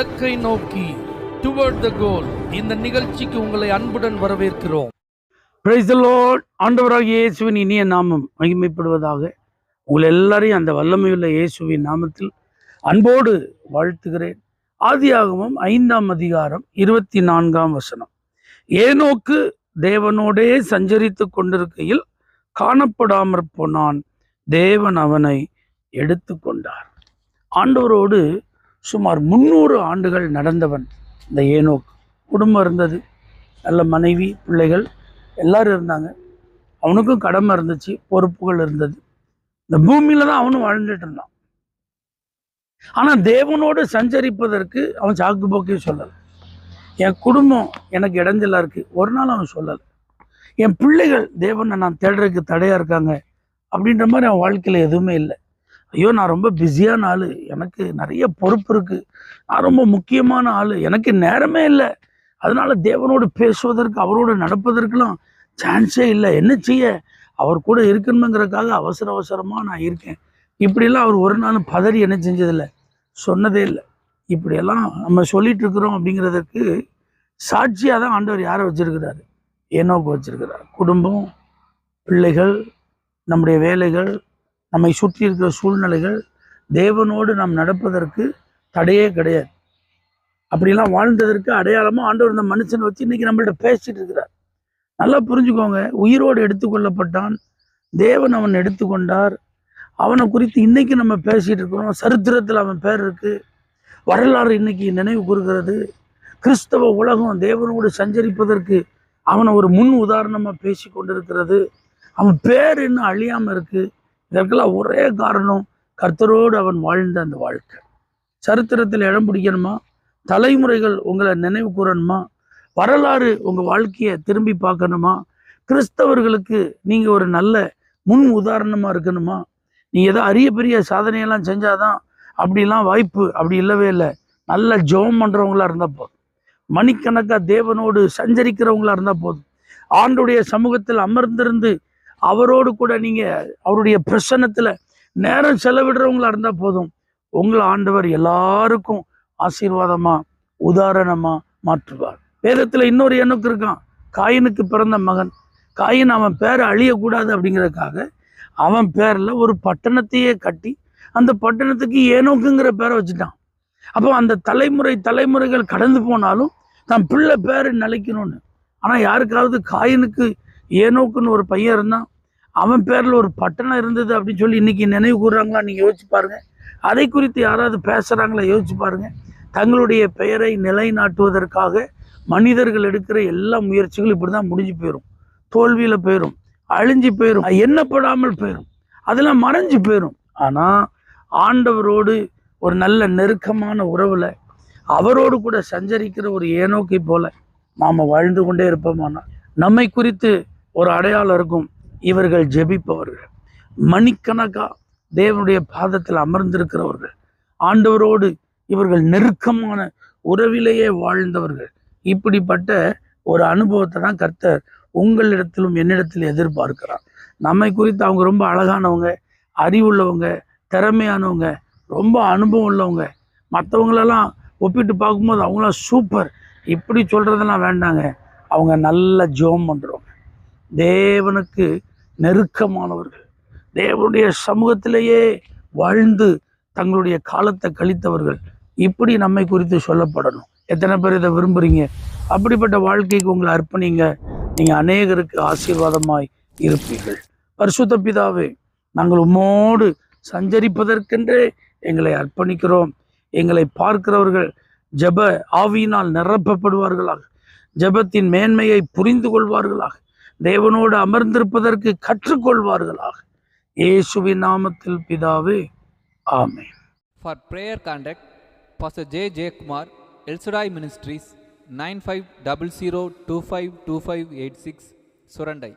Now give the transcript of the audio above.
இலக்கை நோக்கி டுவர்ட் த கோல் இந்த நிகழ்ச்சிக்கு உங்களை அன்புடன் வரவேற்கிறோம். Praise the Lord. ஆண்டவராகிய இயேசுவின் இனிய நாமம் மகிமைப்படுவதாக. உங்கள் எல்லாரையும் அந்த வல்லமையுள்ள இயேசுவின் நாமத்தில் அன்போடு வாழ்த்துகிறேன். ஆதியாகமம் 5ஆம் அதிகாரம் 24ஆம் வசனம். ஏனோக்கு தேவனோடே சஞ்சரித்து கொண்டிருக்கையில் காணப்படாமற் போனான், தேவன் அவனை எடுத்து கொண்டார். ஆண்டவரோடு சுமார் 300 ஆண்டுகள் நடந்தவன் இந்த ஏனோக்கு. குடும்பம் இருந்தது, நல்ல மனைவி பிள்ளைகள் எல்லாரும் இருந்தாங்க. அவனுக்கும் கடமை இருந்துச்சு, பொறுப்புகள் இருந்தது. இந்த பூமியில தான் அவனும் வாழ்ந்துட்டு இருந்தான். ஆனா தேவனோடு சஞ்சரிப்பதற்கு அவன் சாக்கு போக்கே சொல்லலை. என் குடும்பம் எனக்கு இடைஞ்சலா இருக்கு ஒரு நாள் அவன் சொல்லலை. என் பிள்ளைகள் தேவனை நான் தேடுறதுக்கு தடையா இருக்காங்க அப்படின்ற மாதிரி அவன் வாழ்க்கையில எதுவுமே இல்லை. ஐயோ நான் ரொம்ப பிஸியான ஆள், எனக்கு நிறைய பொறுப்பு இருக்குது, நான் ரொம்ப முக்கியமான ஆள், எனக்கு நேரமே இல்லை, அதனால தேவனோடு பேசுவதற்கு அவரோடு நடப்பதற்கெல்லாம் சான்ஸே இல்லை, என்ன செய்ய, அவர் கூட இருக்கணுங்கிறதுக்காக அவசரமாக நான் இருக்கேன். இப்படியெல்லாம் அவர் ஒரு நாள் பதறி என்ன செஞ்சதில்லை, சொன்னதே இல்லை. இப்படியெல்லாம் நம்ம சொல்லிட்டு இருக்கிறோம் அப்படிங்கிறதுக்கு சாட்சியாக தான் ஆண்டவர் யாரை வச்சிருக்கிறாரு? ஏனோக்கு வச்சிருக்கிறார். குடும்பம், பிள்ளைகள், நம்முடைய வேலைகள், நம்மை சுற்றி இருக்கிற சூழ்நிலைகள், தேவனோடு நாம் நடப்பதற்கு தடையே கிடையாது. அப்படிலாம் வாழ்ந்ததற்கு அடையாளமாக ஆண்டவர் இந்த மனுஷனை வச்சு இன்னைக்கு நம்மள்ட்ட பேசிட்டு இருக்கிறார். நல்லா புரிஞ்சுக்கோங்க. உயிரோடு எடுத்துக்கொள்ளப்பட்டான், தேவன் அவன் எடுத்துக்கொண்டார். அவனை குறித்து இன்னைக்கு நம்ம பேசிட்டு இருக்கிறோம். சரித்திரத்தில் அவன் பேர் இருக்கு, வரலாறு இன்னைக்கு நினைவு கூறுகிறது. கிறிஸ்தவ உலகம் தேவனோடு சஞ்சரிப்பதற்கு அவனை ஒரு முன் உதாரணமாக பேசி கொண்டிருக்கிறது. அவன் பேர் இன்னும் அழியாமல் இருக்கு. இதற்கெல்லாம் ஒரே காரணம், கர்த்தரோடு அவன் வாழ்ந்த அந்த வாழ்க்கை. சரித்திரத்தில் இடம் பிடிக்கணுமா, தலைமுறைகள் உங்களை நினைவு கூறணுமா, வரலாறு உங்கள் வாழ்க்கையை திரும்பி பார்க்கணுமா, கிறிஸ்தவர்களுக்கு நீங்கள் ஒரு நல்ல முன் உதாரணமாக இருக்கணுமா, நீ ஏதோ அரிய பெரிய சாதனையெல்லாம் செஞ்சாதான் அப்படிலாம் வாய்ப்பு, அப்படி இல்லவே இல்லை. நல்ல ஜெபம் பண்ணுறவங்களா இருந்தால் போதும், மணிக்கணக்காக தேவனோடு சஞ்சரிக்கிறவங்களா இருந்தால் போதும், ஆண்டுடைய சமூகத்தில் அமர்ந்திருந்து அவரோடு கூட நீங்கள் அவருடைய பிரசன்னத்தில் நேரம் செலவிடுறவங்களா இருந்தால் போதும், உங்களை ஆண்டவர் எல்லாருக்கும் ஆசீர்வாதமாக உதாரணமாக மாற்றுவார். வேதத்தில் இன்னொரு எண்ணுக்கு இருக்கான், காயினுக்கு பிறந்த மகன். காயின் அவன் பேரை அழியக்கூடாது அப்படிங்கிறதுக்காக அவன் பேரில் ஒரு பட்டணத்தையே கட்டி அந்த பட்டணத்துக்கு ஏனோக்குங்கிற பேரை வச்சுட்டான். அப்போ அந்த தலைமுறைகள் கடந்து போனாலும் தன் பிள்ளை பேர் நிலைக்கணும்னு. ஆனால் யாருக்காவது காயினுக்கு ஏனோக்குன்னு ஒரு பையன் இருந்தான், அவன் பேரில் ஒரு பட்டணம் இருந்தது அப்படின்னு சொல்லி இன்னைக்கு நினைவு கூறுறாங்களா? நீங்கள் யோசிச்சு பாருங்க. அதை குறித்து யாராவது பேசுகிறாங்களா? யோசிச்சு பாருங்க. தங்களுடைய பெயரை நிலைநாட்டுவதற்காக மனிதர்கள் எடுக்கிற எல்லா முயற்சிகளும் இப்படி தான் முடிஞ்சு போயிடும், தோல்வியில் போயிடும், அழிஞ்சு போயிடும், எண்ணப்படாமல் போயிடும், அதெல்லாம் மறைஞ்சு போயிடும். ஆனால் ஆண்டவரோடு ஒரு நல்ல நெருக்கமான உறவில் அவரோடு கூட சஞ்சரிக்கிற ஒரு ஏனோக்கை போல நாம் வாழ்ந்து கொண்டே இருப்போமானா நம்மை குறித்து ஒரு அடையாளம் இருக்கும். இவர்கள் ஜெபிப்பவர்கள், மணிக்கணக்கா தேவனுடைய பாதத்தில் அமர்ந்திருக்கிறவர்கள், ஆண்டவரோடு இவர்கள் நெருக்கமான உறவிலேயே வாழ்ந்தவர்கள். இப்படிப்பட்ட ஒரு அனுபவத்தை தான் கர்த்தர் உங்களிடத்திலும் என்னிடத்தில் எதிர்பார்க்கிறார். நம்மை குறித்து அவங்க ரொம்ப அழகானவங்க, அறிவுள்ளவங்க, திறமையானவங்க, ரொம்ப அனுபவம் உள்ளவங்க, மற்றவங்களெல்லாம் ஒப்பிட்டு பார்க்கும்போது அவங்களாம் சூப்பர், இப்படி சொல்கிறதெல்லாம் வேண்டாங்க. அவங்க நல்ல ஜெபம் பண்ணுறவங்க, தேவனுக்கு நெருக்கமானவர்கள், தேவனுடைய சமூகத்திலேயே வாழ்ந்து தங்களுடைய காலத்தை கழித்தவர்கள். இப்படி நம்மை குறித்து சொல்லப்படணும். எத்தனை பேர் இதை விரும்புகிறீங்க? அப்படிப்பட்ட வாழ்க்கைக்கு உங்களை அர்ப்பணிங்க. நீங்கள் அநேகருக்கு ஆசீர்வாதமாய் இருப்பீர்கள். பரிசுத்த பிதாவே, நாங்கள் உம்மோடு சஞ்சரிப்பதற்கென்றே எங்களை அர்ப்பணிக்கிறோம். எங்களை பார்க்கிறவர்கள் ஜெப ஆவியினால் நிரப்பப்படுவார்களாக, ஜெபத்தின் மேன்மையை புரிந்து கொள்வார்களாக, தேவனோடு அமர்ந்திருப்பதற்கு கற்றுக்கொள்வார்களாக. இயேசுவின் நாமத்தில் பிதாவே, ஆமென். For prayer contact, Pastor J. Kumar, El Shaddai Ministries, 9500252586, Surandai.